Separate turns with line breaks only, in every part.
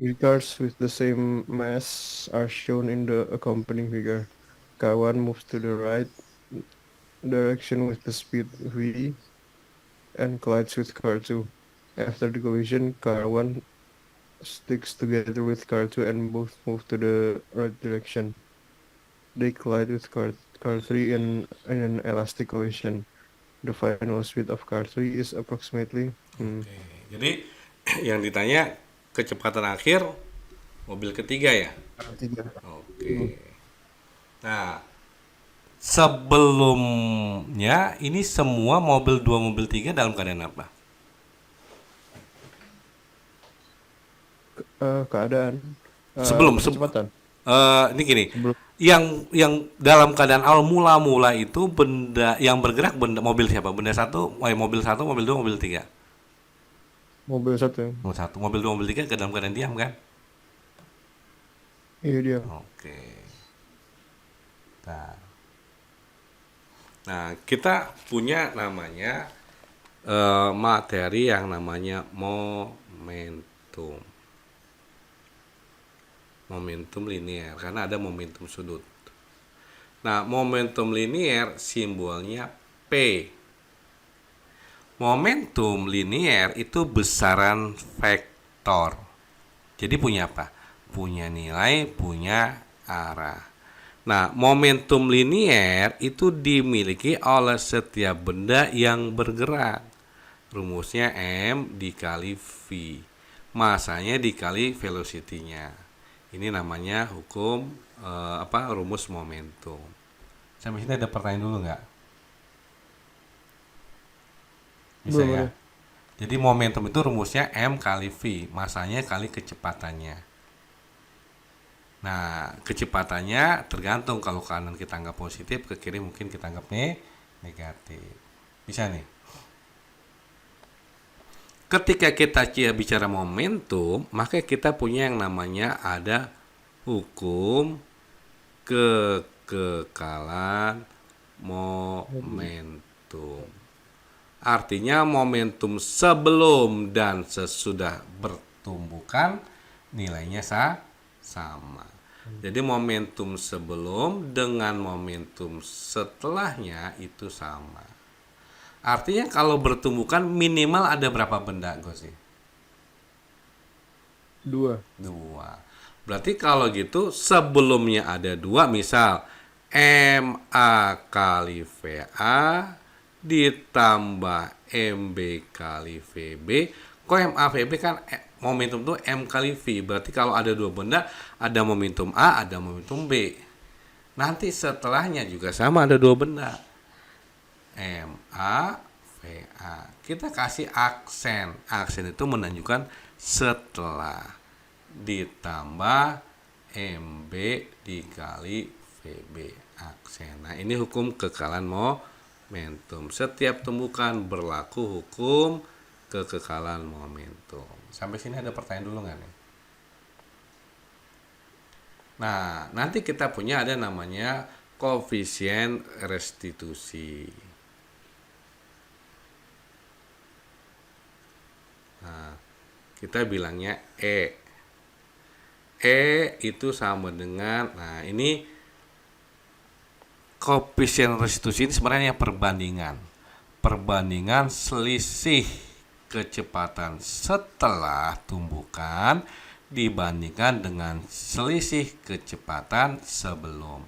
Three cars with the same mass are shown in the accompanying figure. Car 1 moves to the right direction with the speed v and collides with car 2. After the collision, car 1 sticks together with car 2 and both move to the right direction. They collide with car 3 in an elastic collision. The final speed of car 3 is approximately
Oke, jadi yang ditanya kecepatan akhir mobil ketiga ya.
tiga. Hmm.
Oke. Nah, sebelumnya ini semua mobil 2 mobil 3 dalam keadaan apa?
Keadaan
Sebelum
kecepatan
ini gini,
sebelum
yang dalam keadaan awal mula-mula itu benda yang bergerak, benda mobil siapa? Benda satu, mobil satu, mobil dua, mobil tiga.
mobil satu.
Mobil satu, mobil dua, mobil tiga ke dalam keadaan diam kan?
Iya dia.
Oke. Nah, nah kita punya namanya materi yang namanya momentum. Momentum linear karena ada momentum sudut. Nah, momentum linear simbolnya P. Momentum linear itu besaran vektor. Jadi punya apa? Punya nilai, punya arah. Nah, momentum linear itu dimiliki oleh setiap benda yang bergerak. Rumusnya M dikali V. Masanya dikali velocity-nya. Ini namanya hukum rumus momentum. Sampai sini ada pertanyaan dulu nggak? Bisa
Belum
ya.
ada.
Jadi momentum itu rumusnya M kali V, masanya kali kecepatannya. Nah, kecepatannya tergantung, kalau kanan kita anggap positif, ke kiri mungkin kita anggap negatif. Bisa nih. Ketika kita bicara momentum, maka kita punya yang namanya ada hukum kekekalan momentum. Artinya momentum sebelum dan sesudah bertumbukan nilainya sama. Jadi momentum sebelum dengan momentum setelahnya itu sama. Artinya kalau bertumbukan minimal ada berapa benda, Gosi?
Dua.
Dua. Berarti kalau gitu sebelumnya ada dua, misal MA kali VA ditambah MB kali VB. Kok MA VB kan momentum tuh M kali V. Berarti kalau ada dua benda, ada momentum A, ada momentum B. Nanti setelahnya juga sama, ada dua benda. MA VA. Kita kasih aksen. Aksen itu menunjukkan setelah ditambah MB dikali VB aksen. Nah, ini hukum kekekalan momentum. Setiap tumbukan berlaku hukum kekekalan momentum. Sampai sini ada pertanyaan dulu nggak nih? Nah, nanti kita punya ada namanya koefisien restitusi. Nah, kita bilangnya E. E itu sama dengan, nah ini koefisien restitusi ini sebenarnya perbandingan. Perbandingan selisih kecepatan setelah tumbukan dibandingkan dengan selisih kecepatan sebelum.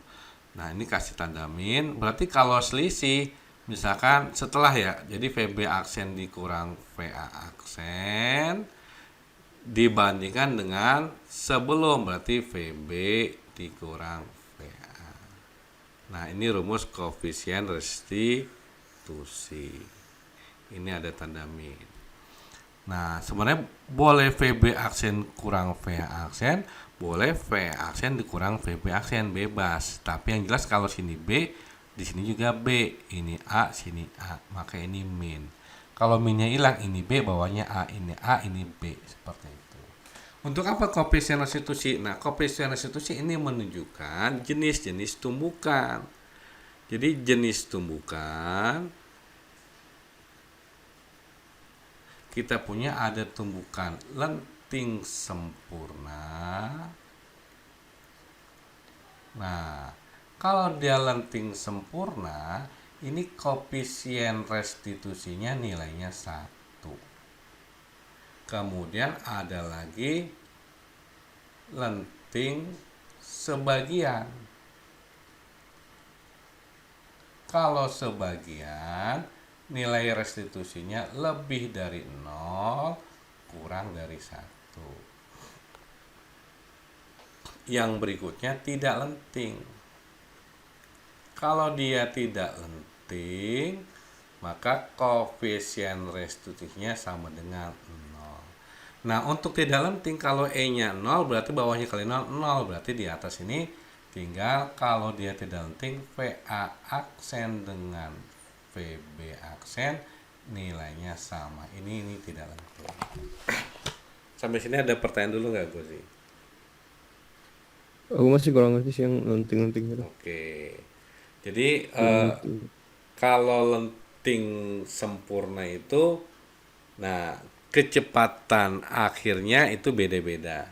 Nah, ini kasih tanda min. Berarti kalau selisih, misalkan setelah ya, jadi VB aksen dikurang VA aksen dibandingkan dengan sebelum, berarti VB dikurang VA. Nah, ini rumus koefisien restitusi. Ini ada tanda min. Nah, sebenarnya boleh VB aksen kurang VA aksen, boleh VA aksen dikurang VB aksen, bebas. Tapi yang jelas kalau sini B, di sini juga B, ini A, sini A, maka ini min. Kalau minnya hilang, ini B, bawahnya A, ini B, seperti itu. Untuk apa koefisien restitusi? Nah, koefisien restitusi ini menunjukkan jenis-jenis tumbukan. Jadi jenis tumbukan kita punya ada tumbukan lenting sempurna. Nah, kalau dia lenting sempurna, ini koefisien restitusinya nilainya 1. Kemudian ada lagi lenting sebagian. Kalau sebagian, nilai restitusinya lebih dari 0, kurang dari 1. Yang berikutnya tidak lenting. Kalau dia tidak lenting, maka koefisien restitusinya sama dengan 0. Nah, untuk tidak lenting, kalau E-nya 0 berarti bawahnya kali 0, 0 berarti di atas ini tinggal kalau dia tidak lenting, VA aksen dengan VB aksen nilainya sama. Ini tidak lenting. Sampai sini ada pertanyaan dulu nggak, Gue sih?
Aku masih kurang ngerti sih yang lenting-lenting gitu.
Oke. Jadi
Lenting.
kalau lenting sempurna itu, nah kecepatan akhirnya itu beda-beda.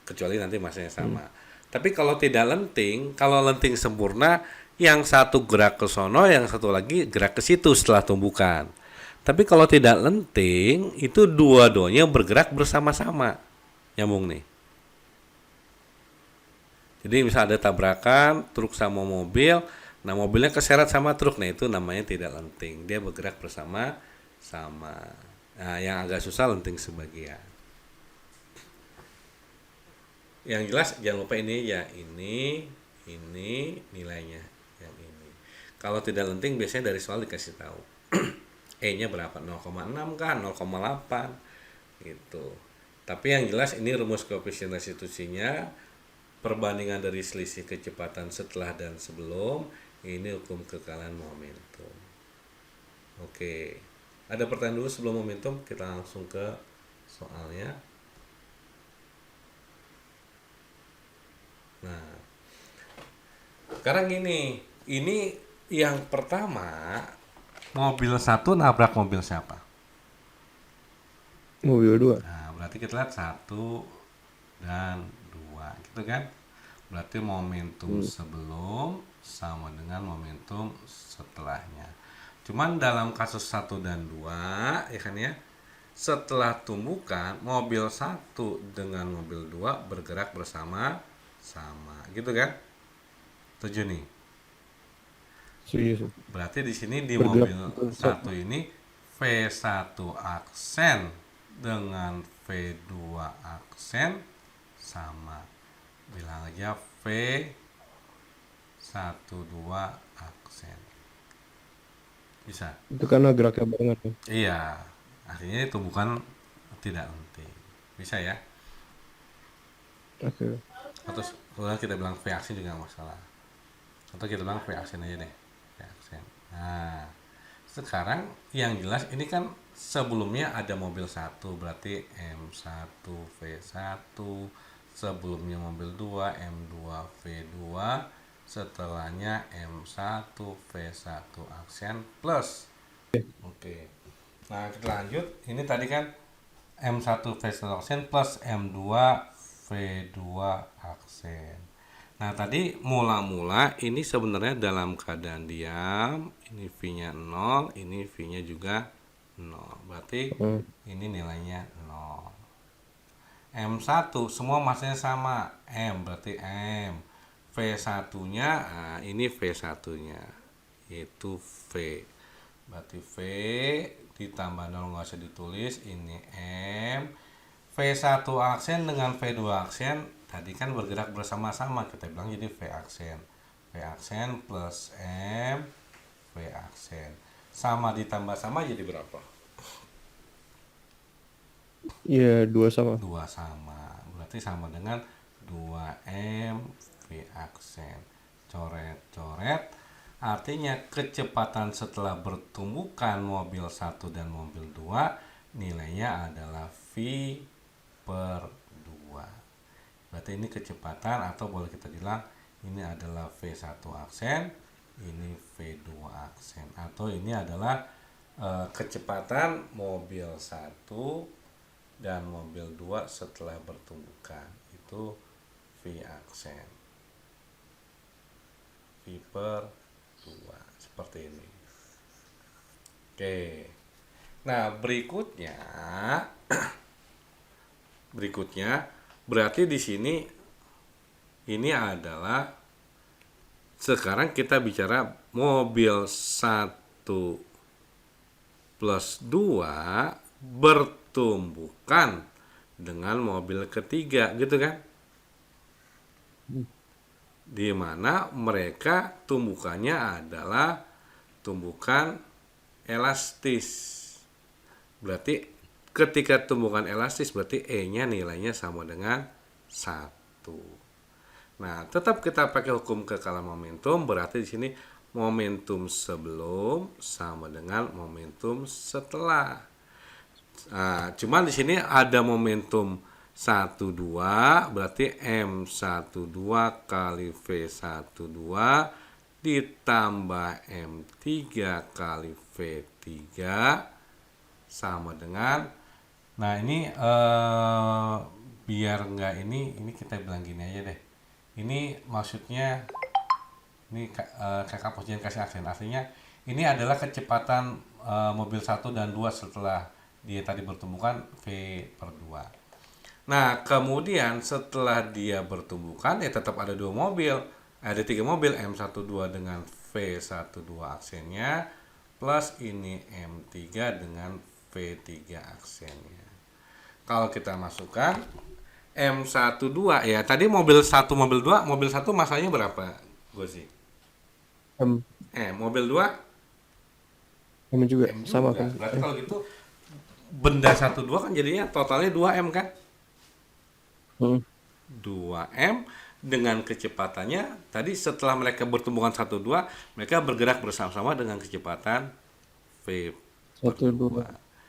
Kecuali nanti masanya sama. Tapi kalau tidak lenting, kalau lenting sempurna, yang satu gerak ke sono, yang satu lagi gerak ke situ setelah tumbukan. Tapi kalau tidak lenting, itu dua-duanya bergerak bersama-sama. Nyambung nih. Jadi misal ada tabrakan truk sama mobil, nah mobilnya keseret sama truk, nah itu namanya tidak lenting. Dia bergerak bersama-sama. Nah, yang agak susah lenting sebagian. Yang jelas jangan lupa ini ya, ini nilainya yang ini. Kalau tidak lenting biasanya dari soal dikasih tahu. E-nya berapa? 0,6 kan, 0,8 gitu. Tapi yang jelas ini rumus koefisien restitusinya, perbandingan dari selisih kecepatan setelah dan sebelum, ini hukum kekalahan momentum. Oke, ada pertanyaan dulu sebelum momentum, kita langsung ke soalnya. Nah, sekarang ini yang pertama, mobil satu nabrak mobil siapa?
Mobil 2.
Nah, berarti kita lihat 1 dan 2, gitu kan? Berarti momentum sebelum sama dengan momentum setelahnya. Cuman dalam kasus 1 dan 2, ya kan ya, setelah tumbukan, mobil 1 dengan mobil 2 bergerak bersama-sama, gitu kan? Tujuh nih.
Serius.
Berarti di sini di
Bergerak
mobil
bersama.
1 ini V1 aksen dengan V2 aksen sama. Bilang aja V12 aksen. Bisa?
Itu karena geraknya barengan ya.
Iya. Artinya itu bukan tidak lenting. Bisa ya?
Oke.
Atau kemudian kita bilang V aksen juga nggak masalah. Atau kita bilang V aksen aja deh. V aksen. Nah, sekarang yang jelas ini kan sebelumnya ada mobil 1, berarti M1 V1, sebelumnya mobil 2 M2 V2, setelahnya M1 V1 aksen plus. Oke. Nah, kita lanjut. Ini tadi kan M1 V1 aksen plus M2 V2 aksen. Nah, tadi mula-mula ini sebenarnya dalam keadaan diam, ini V-nya 0, ini V-nya juga 0. Berarti
Hmm.
ini nilainya 0. M1 semua masanya sama, M berarti M. V1-nya, nah ini V1-nya, yaitu V. Berarti V ditambah 0 nggak usah ditulis, ini M. V1 aksen dengan V2 aksen tadi kan bergerak bersama-sama, kita bilang jadi V aksen. V aksen plus M V aksen. Sama ditambah sama jadi berapa?
Iya, 2 sama.
2 sama. Berarti sama dengan 2M V aksen. Coret-coret. Artinya kecepatan setelah bertumbukan mobil 1 dan mobil 2 nilainya adalah V per 2. Berarti ini kecepatan, atau boleh kita bilang ini adalah V1 aksen, ini V2 aksen, atau ini adalah kecepatan mobil 1 dan mobil 2 setelah bertumbukan. Itu V aksen. V per 2 seperti ini. Oke. Nah, berikutnya berarti di sini ini adalah sekarang kita bicara mobil 1 plus 2 bertumbukan dengan mobil ketiga, gitu kan? Di mana mereka tumbukannya adalah tumbukan elastis. Berarti ketika tumbukan elastis berarti E-nya nilainya sama dengan 1. Nah, tetap kita pakai hukum kekalan momentum, berarti di sini momentum sebelum sama dengan momentum setelah. Nah, cuman di sini ada momentum 12, berarti M12 kali V12 ditambah M3 kali V3 sama dengan, nah ini biar nggak ini kita bilang gini aja deh. Ini maksudnya ini kakak posisian kasih aksen, artinya ini adalah kecepatan mobil 1 dan 2 setelah dia tadi bertumbukan V per 2. Nah, kemudian setelah dia bertumbukan ya tetap ada dua mobil, ada tiga mobil, M12 dengan V12 aksennya plus ini M3 dengan V3 aksennya. Kalau kita masukkan M12 ya, tadi mobil 1 mobil 2, mobil 1 masanya berapa, gue sih?
M
Mobil 2
M juga
M
sama
juga.
kan?
Berarti kalau gitu benda 1 2 kan jadinya totalnya 2M kan?
Hmm.
2M dengan kecepatannya tadi setelah mereka bertumbukan 1 2 mereka bergerak bersama-sama dengan kecepatan V per
1 2
2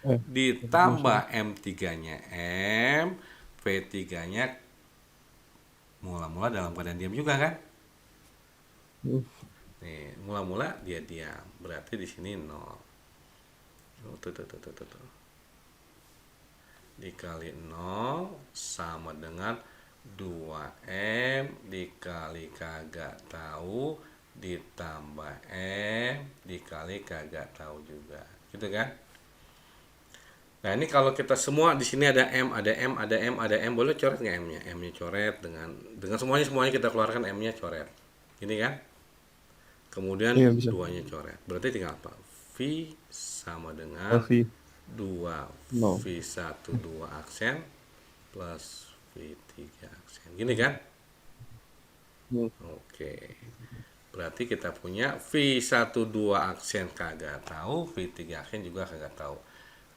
maksudnya.
ditambah M3-nya V3-nya mula-mula dalam keadaan diam juga kan?
Hmm.
Nih, mula-mula dia diam. Berarti di sini 0. Tuh. Dikali 0 sama dengan 2M dikali kagak tahu ditambah M dikali kagak tahu juga. Gitu kan? Nah, ini kalau kita semua di sini ada M, ada M, ada M, ada M, boleh coret nggak M-nya? M-nya coret dengan semuanya kita keluarkan M-nya coret. Ini kan? Kemudian
Iya bisa.
2-nya coret. Berarti tinggal apa? V sama dengan
LV
2
no.
V1 2 aksen plus V3 aksen. Gini kan?
Hmm.
Oke. Berarti kita punya V12 aksen kagak tahu, V3 aksen juga kagak tahu.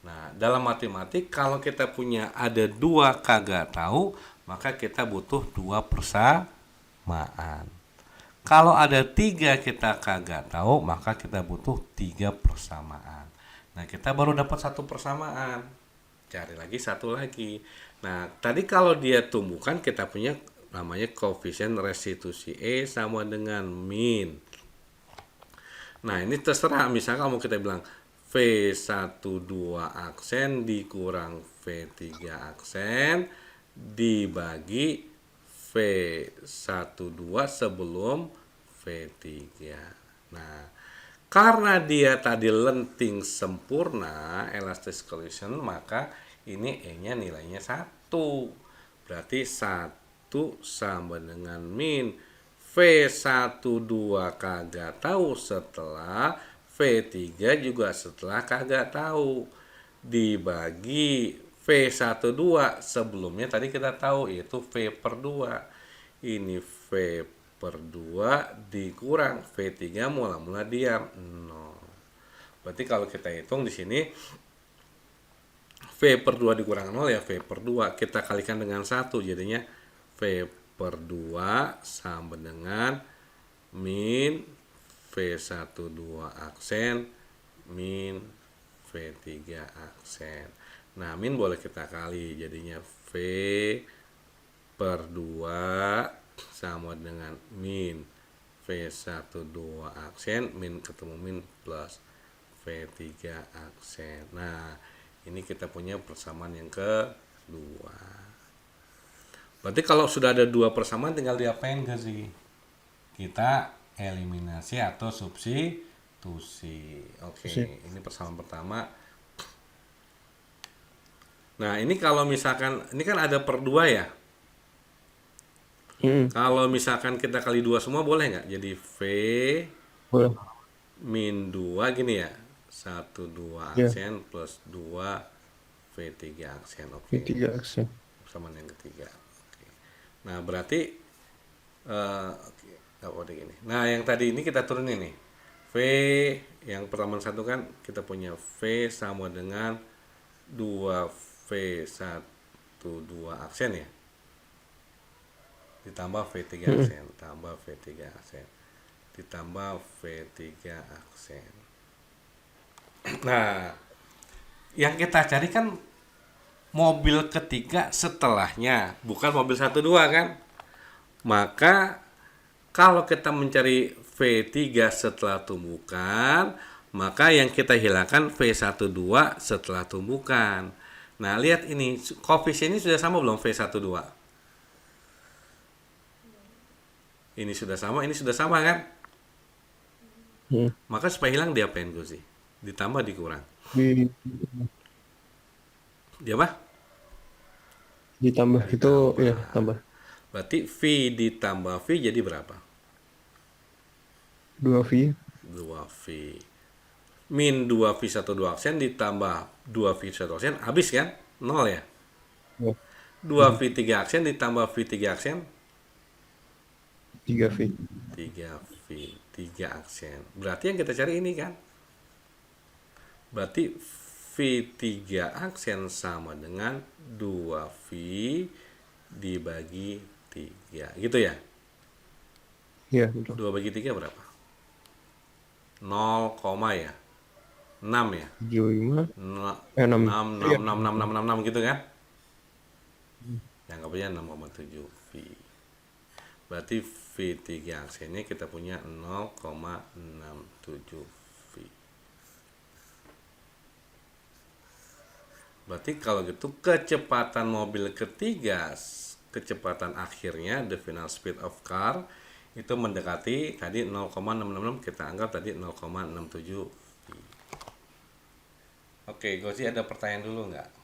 Nah, dalam matematik kalau kita punya ada dua kagak tahu, maka kita butuh dua persamaan. Kalau ada tiga kita kagak tahu, maka kita butuh tiga persamaan. Nah, kita baru dapat satu persamaan. Cari lagi satu lagi. Nah, tadi kalau dia tumbuhkan kita punya namanya koefisien restitusi E sama dengan min. Nah, ini terserah. Misalnya kalau kita bilang V12 aksen dikurang V3 aksen dibagi V12 sebelum V3. Nah, karena dia tadi lenting sempurna, elastic collision, maka ini E-nya nilainya 1. Berarti 1 sama dengan min V12 kagak tahu setelah V3 juga setelah kagak tahu dibagi V12 sebelumnya tadi kita tahu yaitu V per 2. Ini V per 2 dikurang V3 mula-mula diam 0. Berarti kalau kita hitung di sini V per 2 dikurang 0 ya V per 2 kita kalikan dengan 1 jadinya V per 2 sama dengan min V12 aksen min V3 aksen. Nah, min boleh kita kali jadinya V per 2 sama dengan min V12 aksen min ketemu min plus V3 aksen. Nah, Ini kita punya persamaan yang kedua. Berarti kalau sudah ada dua persamaan tinggal diapain ke sih? Kita eliminasi atau substitusi. Oke,
Sip.
ini persamaan pertama. Nah, ini kalau misalkan ini kan ada per 2 ya.
Mm-mm.
Kalau misalkan kita kali 2 semua boleh nggak? Jadi V
Boleh.
min 2 gini ya. 1 2
Ya,
aksen plus 2 V3 aksen. Oke.
V3 aksen.
Persamaan yang ketiga. Oke. Nah, berarti oke, nggak boleh gini. Nah, yang tadi ini kita turunin nih. V yang persamaan satu kan kita punya V sama dengan 2 V 1 2 aksen ya. Ditambah V3
Mm-mm.
aksen, tambah V3 aksen, ditambah V3 aksen. Nah, yang kita cari kan mobil ketiga setelahnya, bukan mobil 1 2 kan? Maka kalau kita mencari V3 setelah tumbukan, maka yang kita hilangkan V12 setelah tumbukan. Nah, lihat ini, koefisien ini sudah sama belum V12? Ini sudah sama, ini sudah sama kan?
Mm.
Maka supaya hilang diapain gue sih? Ditambah dikurang.
Di,
Dia apa?
ditambah itu ya
Ditambah.
tambah
Berarti V ditambah V jadi berapa?
2V.
2V. Min 2V 1 2 aksen ditambah 2V 1 aksen, habis kan? 0 ya?
Ya.
2V 3 aksen ditambah V3 aksen,
3V.
3V 3 aksen. Berarti yang kita cari ini kan? Berarti V3 aksen sama dengan 2V dibagi 3. Gitu ya?
Ya, betul.
2 bagi 3 berapa? 0, ya? 6 ya?
75.
6,
6.
6, 6,
Iya.
6, 6, 6, 6 gitu kan? Yang aja 6,7 V. Berarti V3 aksennya kita punya 0,67 V. Berarti kalau gitu kecepatan mobil ketiga, kecepatan akhirnya the final speed of car itu mendekati tadi 0,666, kita anggap tadi 0,67 V. Oke, Gozi ada pertanyaan dulu nggak?